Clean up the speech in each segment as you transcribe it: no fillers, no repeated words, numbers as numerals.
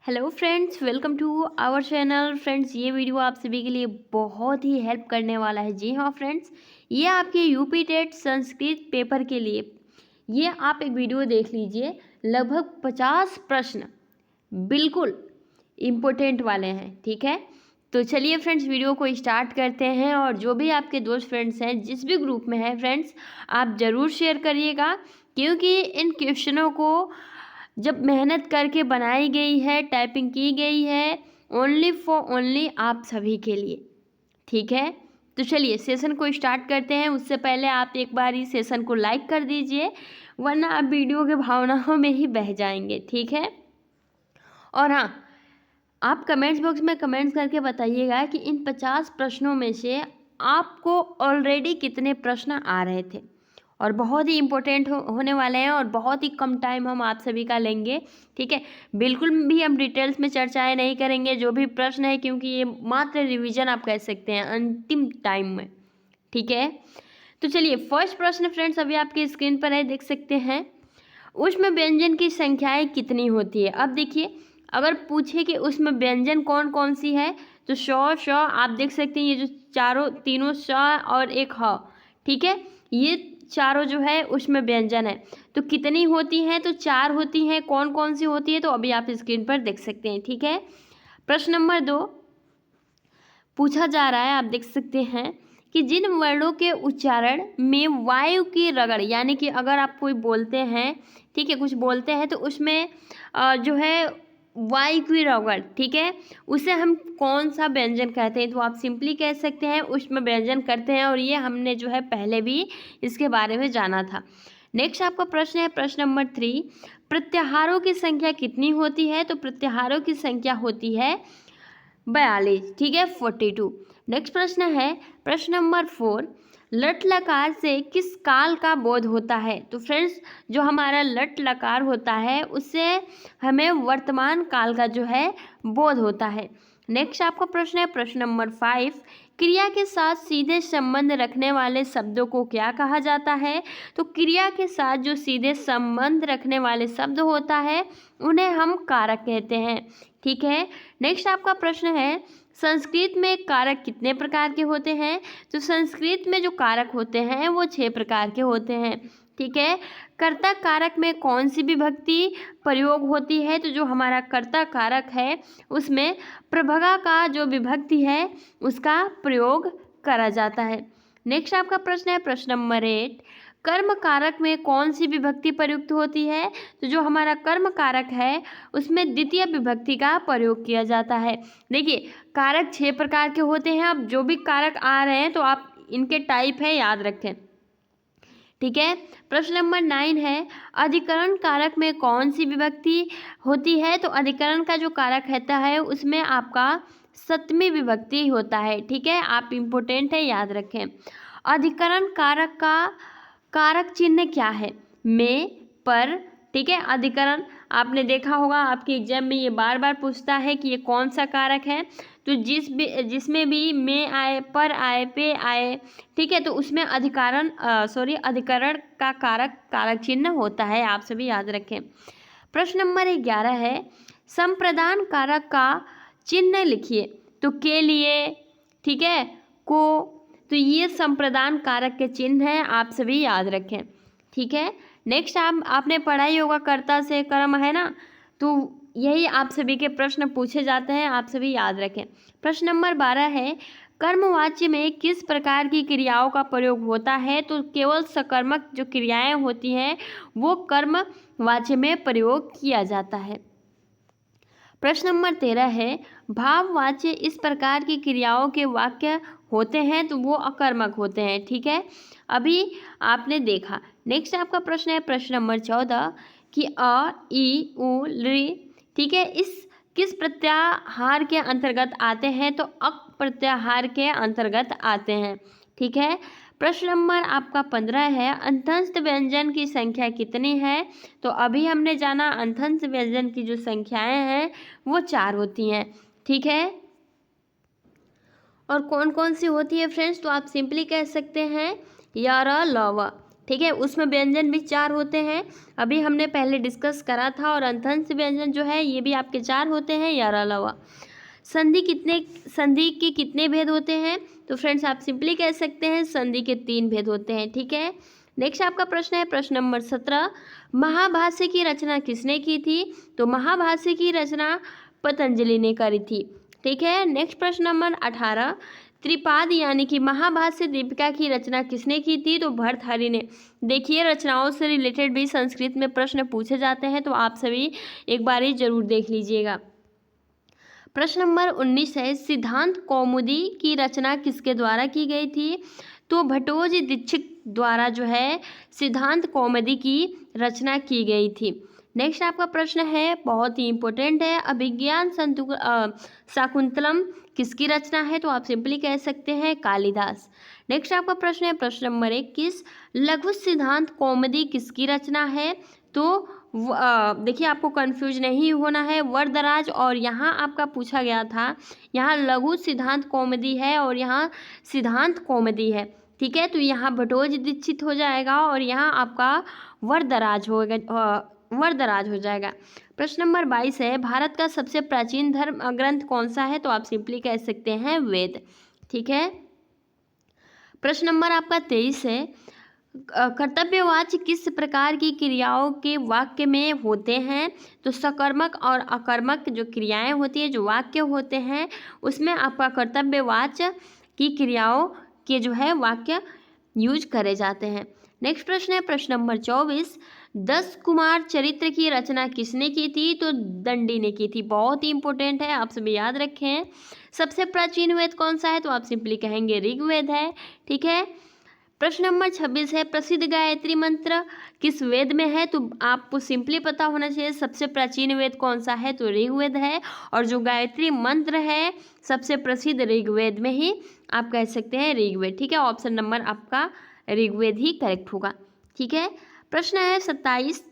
Hello friends, welcome to our channel. Friends, ये video आप सभी के लिए बहुत ही हेल्प करने वाला है। जी हाँ फ्रेंड्स, ये आपके यूपी टेट संस्कृत पेपर के लिए ये आप एक वीडियो देख लीजिए। लगभग 50 प्रश्न बिल्कुल इम्पोर्टेंट वाले हैं। ठीक है, तो चलिए फ्रेंड्स वीडियो को स्टार्ट करते हैं। और जो भी आपके दोस्त फ्रेंड्स हैं, जिस भी ग्रुप में हैं फ्रेंड्स, आप ज़रूर शेयर करिएगा, क्योंकि इन क्वेश्चनों को जब मेहनत करके बनाई गई है, टाइपिंग की गई है, ओनली फॉर ओनली आप सभी के लिए। ठीक है, तो चलिए सेशन को स्टार्ट करते हैं। उससे पहले आप एक बार इस सेशन को लाइक कर दीजिए, वरना आप वीडियो के भावनाओं में ही बह जाएंगे। ठीक है, और हाँ, आप कमेंट्स बॉक्स में कमेंट्स करके बताइएगा कि इन 50 प्रश्नों में से आपको ऑलरेडी कितने प्रश्न आ रहे थे। और बहुत ही इम्पोर्टेंट होने वाले हैं और बहुत ही कम टाइम हम आप सभी का लेंगे। ठीक है, बिल्कुल भी हम डिटेल्स में चर्चाएं नहीं करेंगे जो भी प्रश्न है, क्योंकि ये मात्र रिवीजन आप कह सकते हैं अंतिम टाइम में। ठीक है, तो चलिए फर्स्ट प्रश्न फ्रेंड्स अभी आपकी स्क्रीन पर है, देख सकते हैं। उसमें व्यंजन की संख्याएं कितनी होती है? अब देखिए, अगर पूछे कि उसमें व्यंजन कौन कौन सी है, तो श आप देख सकते हैं, ये जो चारों तीनों श और एक ह, ठीक है, ये चारों जो है उसमें व्यंजन है। तो कितनी होती हैं? तो 4 होती हैं। कौन कौन सी होती है? तो अभी आप स्क्रीन पर देख सकते हैं। ठीक है, प्रश्न नंबर 2 पूछा जा रहा है, आप देख सकते हैं कि जिन वर्णों के उच्चारण में वायु की रगड़, यानी कि अगर आप कोई बोलते हैं, ठीक है, कुछ बोलते हैं तो उसमें जो है वायु की रगड़, ठीक है, उसे हम कौन सा व्यंजन कहते हैं? तो आप सिंपली कह सकते हैं उसमें व्यंजन करते हैं। और ये हमने जो है पहले भी इसके बारे में जाना था। नेक्स्ट आपका प्रश्न है प्रश्न नंबर 3, प्रत्याहारों की संख्या कितनी होती है? तो प्रत्याहारों की संख्या होती है 42। ठीक है, 42। नेक्स्ट प्रश्न है प्रश्न नंबर 4, लट लकार से किस काल का बोध होता है? तो फ्रेंड्स, जो हमारा लट लकार होता है उससे हमें वर्तमान काल का जो है बोध होता है। नेक्स्ट आपका प्रश्न है प्रश्न नंबर 5, क्रिया के साथ सीधे संबंध रखने वाले शब्दों को क्या कहा जाता है? तो क्रिया के साथ जो सीधे संबंध रखने वाले शब्द होता है उन्हें हम कारक कहते हैं। ठीक है, नेक्स्ट आपका प्रश्न है संस्कृत में कारक कितने प्रकार के होते हैं? तो संस्कृत में जो कारक होते हैं वो 6 प्रकार के होते हैं। ठीक है, कर्ता कारक में कौन सी विभक्ति प्रयोग होती है? तो जो हमारा कर्ता कारक है उसमें प्रभगा का जो विभक्ति है उसका प्रयोग करा जाता है। नेक्स्ट आपका प्रश्न है प्रश्न नंबर 8, कर्म कारक में कौन सी विभक्ति प्रयुक्त होती है? तो जो हमारा कर्म कारक है उसमें द्वितीय विभक्ति का प्रयोग किया जाता है। देखिए, कारक 6 प्रकार के होते हैं। अब जो भी कारक आ रहे हैं तो आप इनके टाइप है याद रखें। ठीक है, प्रश्न नंबर 9 है, अधिकरण कारक में कौन सी विभक्ति होती है? तो अधिकरण का जो कारक रहता है उसमें आपका सप्तमी विभक्ति होता है। ठीक है, आप इम्पोर्टेंट है, याद रखें। अधिकरण कारक का कारक चिन्ह क्या है? में, पर। ठीक है, अधिकरण आपने देखा होगा, आपके एग्जाम में ये बार बार पूछता है कि ये कौन सा कारक है। तो जिसमें भी में आए, पर आए, पे आए, ठीक है, तो उसमें अधिकरण का कारक चिन्ह होता है, आप सभी याद रखें। प्रश्न नंबर 11 है, संप्रदान कारक का चिन्ह लिखिए। तो के लिए, ठीक है, को, तो ये संप्रदान कारक के चिन्ह हैं, आप सभी याद रखें। ठीक है, नेक्स्ट आपने पढ़ाई होगा कर्ता से कर्म, है ना, तो यही आप सभी के प्रश्न पूछे जाते हैं, आप सभी याद रखें। प्रश्न नंबर 12 है, कर्मवाच्य में किस प्रकार की क्रियाओं का प्रयोग होता है? तो केवल सकर्मक जो क्रियाएं होती हैं वो कर्मवाच्य में प्रयोग किया जाता है। प्रश्न नंबर 13 है, भाववाच्य इस प्रकार की क्रियाओं के वाक्य होते हैं तो वो अकर्मक होते हैं। ठीक है, अभी आपने देखा। नेक्स्ट आपका प्रश्न है प्रश्न नंबर 14 कि अ, ई, उ, ऋ, ठीक है, इस किस प्रत्याहार के अंतर्गत आते हैं? तो अक प्रत्याहार के अंतर्गत आते हैं। ठीक है, प्रश्न नंबर आपका 15 है, अंतस्थ व्यंजन की संख्या कितनी है? तो अभी हमने जाना अंतस्थ व्यंजन की जो संख्याएं हैं वो 4 होती हैं। ठीक है, और कौन कौन सी होती है फ्रेंड्स? तो आप सिंपली कह सकते हैं य, र, ल, व। ठीक है, उसमें व्यंजन भी 4 होते हैं, अभी हमने पहले डिस्कस करा था। और अंतःस्थ व्यंजन जो है ये भी आपके 4 होते हैं यार अलावा। संधि के कितने भेद होते हैं? तो फ्रेंड्स आप सिंपली कह सकते हैं संधि के 3 भेद होते हैं। ठीक है, नेक्स्ट आपका प्रश्न है प्रश्न नंबर 17, महाभाष्य की रचना किसने की थी? तो महाभाष्य की रचना पतंजलि ने करी थी। ठीक है, नेक्स्ट प्रश्न नंबर 18, त्रिपाद यानी कि महाभाष्य दीपिका की रचना किसने की थी? तो भर्तहरि ने। देखिए रचनाओं से रिलेटेड भी संस्कृत में प्रश्न पूछे जाते हैं, तो आप सभी एक बार ही जरूर देख लीजिएगा। प्रश्न नंबर 19 है, सिद्धांत कौमुदी की रचना किसके द्वारा की गई थी? तो भट्टोजी दीक्षित द्वारा जो है सिद्धांत कौमुदी की रचना की गई थी। नेक्स्ट आपका प्रश्न है बहुत ही इंपॉर्टेंट है, अभिज्ञान शाकुंतलम किसकी रचना है? तो आप सिंपली कह सकते हैं कालिदास। नेक्स्ट आपका प्रश्न है प्रश्न नंबर 21, लघु सिद्धांत कौमुदी किसकी रचना है? तो देखिए आपको कंफ्यूज नहीं होना है, वरदराज और यहाँ आपका पूछा गया था, यहाँ लघु सिद्धांत कौमुदी है और यहाँ सिद्धांत कौमुदी है। ठीक है, तो यहाँ भट्टोजी दीक्षित हो जाएगा और यहाँ आपका वरदराज हो जाएगा। प्रश्न नंबर 22 है, भारत का सबसे प्राचीन धर्म ग्रंथ कौन सा है? तो आप सिंपली कह सकते हैं वेद। ठीक है, प्रश्न नंबर आपका 23 है, कर्तव्यवाच्य किस प्रकार की क्रियाओं के वाक्य में होते हैं? तो सकर्मक और अकर्मक जो क्रियाएं होती है, जो वाक्य होते हैं, उसमें आपका कर्तव्यवाच्य की क्रियाओं के जो है वाक्य यूज करे जाते हैं। नेक्स्ट प्रश्न है प्रश्न नंबर 24, 10 कुमार चरित्र की रचना किसने की थी? तो दंडी ने की थी। बहुत ही इंपॉर्टेंट है, आप सभी याद रखें। सबसे प्राचीन वेद कौन सा है? तो आप सिंपली कहेंगे ऋग्वेद है। ठीक है, प्रश्न नंबर 26 है, प्रसिद्ध गायत्री मंत्र किस वेद में है? तो आपको सिंपली पता होना चाहिए सबसे प्राचीन वेद कौन सा है? तो ऋग्वेद है, और जो गायत्री मंत्र है सबसे प्रसिद्ध ऋग्वेद में ही आप कह सकते हैं ऋग्वेद। ठीक है, ऑप्शन नंबर आपका ऋग्वेद ही करेक्ट होगा। ठीक है, प्रश्न है 27,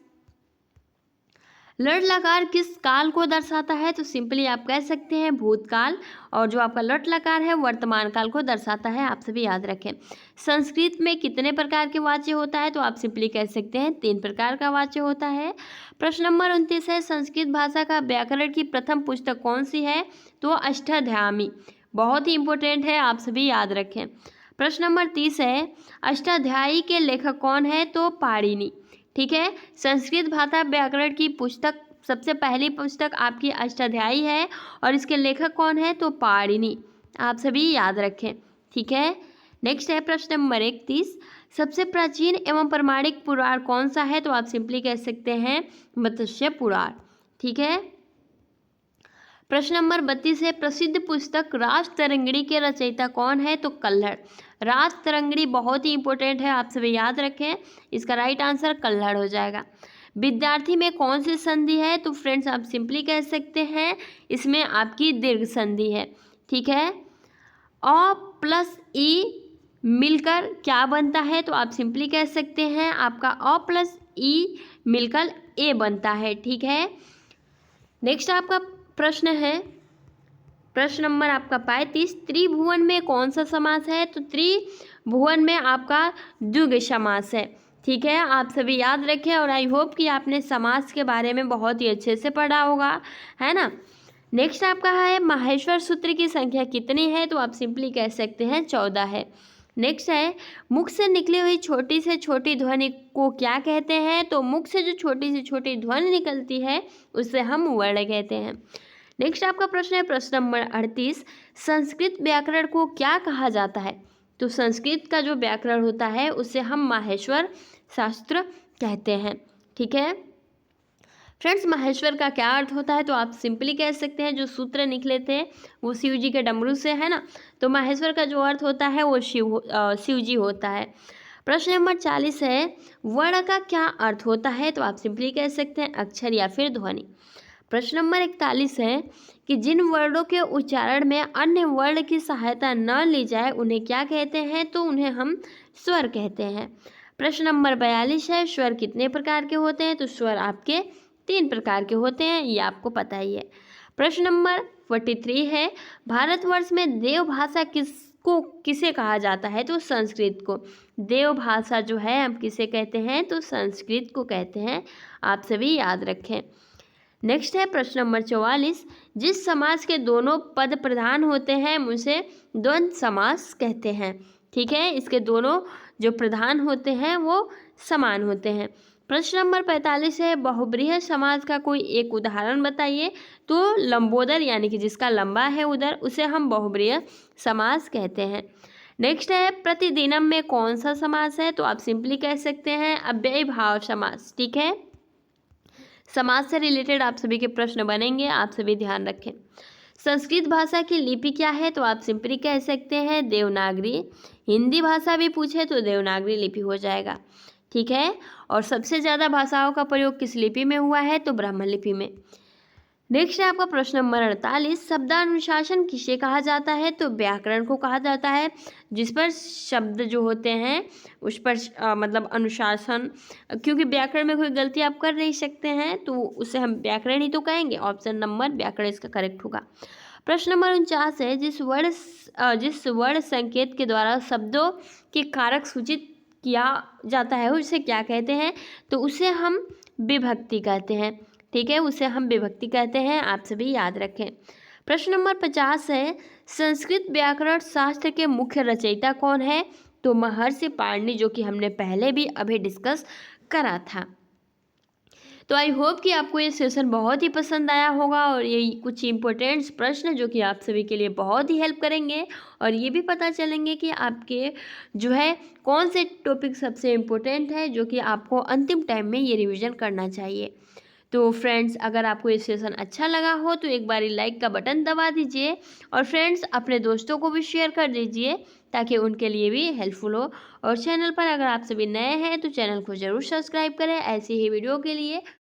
लट लकार किस काल को दर्शाता है? तो सिंपली आप कह सकते हैं भूतकाल, और जो आपका लट लकार है वर्तमान काल को दर्शाता है, आप सभी याद रखें। संस्कृत में कितने प्रकार के वाच्य होता है? तो आप सिंपली कह सकते हैं 3 प्रकार का वाच्य होता है। प्रश्न नंबर 29 है, संस्कृत भाषा का व्याकरण की प्रथम पुस्तक कौन सी है? तो अष्टाध्यायी। बहुत ही इंपॉर्टेंट है, आप सभी याद रखें। प्रश्न नंबर 30 है, अष्टाध्यायी के लेखक कौन है? तो पाणिनि। ठीक है, संस्कृत भाषा व्याकरण की पुस्तक सबसे पहली पुस्तक आपकी अष्टाध्यायी है, और इसके लेखक कौन है? तो पाणिनि। आप सभी याद रखें। ठीक है, नेक्स्ट है प्रश्न नंबर 31, सबसे प्राचीन एवं प्रमाणिक पुराण कौन सा है? तो आप सिंपली कह सकते हैं मत्स्य पुराण। ठीक है, प्रश्न नंबर 32 है, प्रसिद्ध पुस्तक राजतरंगिणी के रचयिता कौन है? तो कल्हड़। राजतरंगिणी बहुत ही इंपॉर्टेंट है, आप सभी याद रखें। इसका राइट आंसर कल्हड़ हो जाएगा। विद्यार्थी में कौन सी संधि है? तो फ्रेंड्स आप सिंपली कह सकते हैं इसमें आपकी दीर्घ संधि है। ठीक है, अ प्लस ई मिलकर क्या बनता है? तो आप सिंपली कह सकते हैं आपका अ प्लस ई मिलकर ए बनता है। ठीक है, नेक्स्ट आपका प्रश्न है प्रश्न नंबर आपका 35, त्रिभुवन में कौन सा समास है? तो त्रिभुवन में आपका द्विगु समास है। ठीक है, आप सभी याद रखें, और आई होप कि आपने समास के बारे में बहुत ही अच्छे से पढ़ा होगा, है ना। नेक्स्ट आपका है माहेश्वर सूत्र की संख्या कितनी है? तो आप सिंपली कह सकते हैं 14 है। नेक्स्ट है मुख से निकली हुई छोटी से छोटी ध्वनि को क्या कहते हैं? तो मुख से जो छोटी से छोटी ध्वनि निकलती है उसे हम वर्ण कहते हैं। नेक्स्ट आपका प्रश्न है प्रश्न नंबर 38, संस्कृत व्याकरण को क्या कहा जाता है? तो संस्कृत का जो व्याकरण होता है उसे हम माहेश्वर शास्त्र कहते हैं। ठीक है फ्रेंड्स, माहेश्वर का क्या अर्थ होता है? तो आप सिंपली कह सकते हैं जो सूत्र निकले थे वो शिव जी के डमरू से, है ना। तो माहेश्वर का जो अर्थ होता है वो शिव जी होता है। प्रश्न नंबर 40 है, वर्ण का क्या अर्थ होता है? तो आप सिंपली कह सकते हैं अक्षर या फिर ध्वनि। प्रश्न नंबर 41 है कि जिन वर्णों के उच्चारण में अन्य वर्ण की सहायता न ली जाए उन्हें क्या कहते हैं? तो उन्हें हम स्वर कहते हैं। प्रश्न नंबर 42 है, स्वर कितने प्रकार के होते हैं? तो स्वर आपके 3 प्रकार के होते हैं, ये आपको पता ही है। प्रश्न नंबर 43 है, भारतवर्ष में देव भाषा को किसे कहा जाता है? तो संस्कृत को। देव भाषा जो है हम किसे कहते हैं? तो संस्कृत को कहते हैं। आप सभी याद रखें। नेक्स्ट है प्रश्न नंबर 44। जिस समास के दोनों पद प्रधान होते हैं उसे द्वंद्व समास कहते हैं। ठीक है, इसके दोनों जो प्रधान होते हैं वो समान होते हैं। प्रश्न नंबर 45 है बहुब्रीहि समास का कोई एक उदाहरण बताइए। तो लंबोदर यानी कि जिसका लंबा है उदर, उसे हम बहुब्रीहि समास कहते हैं। नेक्स्ट है प्रतिदिनम में कौन सा समास है? तो आप सिंपली कह सकते हैं अव्ययी भाव समास। ठीक है, समाज से रिलेटेड आप सभी के प्रश्न बनेंगे, आप सभी ध्यान रखें। संस्कृत भाषा की लिपि क्या है? तो आप सिंपली कह सकते हैं देवनागरी। हिंदी भाषा भी पूछे तो देवनागरी लिपि हो जाएगा। ठीक है, और सबसे ज़्यादा भाषाओं का प्रयोग किस लिपि में हुआ है? तो ब्राह्मण लिपि में। नेक्स्ट है आपका प्रश्न नंबर 48। शब्दानुशासन किसे कहा जाता है? तो व्याकरण को कहा जाता है, जिस पर शब्द जो होते हैं उस पर मतलब अनुशासन, क्योंकि व्याकरण में कोई गलती आप कर नहीं सकते हैं तो उसे हम व्याकरण ही तो कहेंगे। ऑप्शन नंबर व्याकरण इसका करेक्ट होगा। प्रश्न नंबर 49 है जिस वर्ण संकेत के द्वारा शब्दों के कारक सूचित किया जाता है उसे क्या कहते हैं? तो उसे हम विभक्ति कहते हैं। ठीक है, उसे हम विभक्ति कहते हैं। आप सभी याद रखें। प्रश्न नंबर 50 है संस्कृत व्याकरण शास्त्र के मुख्य रचयिता कौन है? तो महर्षि पाणिनि, जो कि हमने पहले भी अभी डिस्कस करा था। तो आई होप कि आपको ये सेशन बहुत ही पसंद आया होगा और ये कुछ इंपॉर्टेंट्स प्रश्न जो कि आप सभी के लिए बहुत ही हेल्प करेंगे और ये भी पता चलेंगे कि आपके जो है कौन से टॉपिक सबसे इम्पोर्टेंट है जो कि आपको अंतिम टाइम में ये रिवीजन करना चाहिए। तो फ्रेंड्स, अगर आपको ये सेशन अच्छा लगा हो तो एक बारी लाइक का बटन दबा दीजिए और फ्रेंड्स अपने दोस्तों को भी शेयर कर दीजिए ताकि उनके लिए भी हेल्पफुल हो। और चैनल पर अगर आप सभी नए हैं तो चैनल को ज़रूर सब्सक्राइब करें ऐसी ही वीडियो के लिए।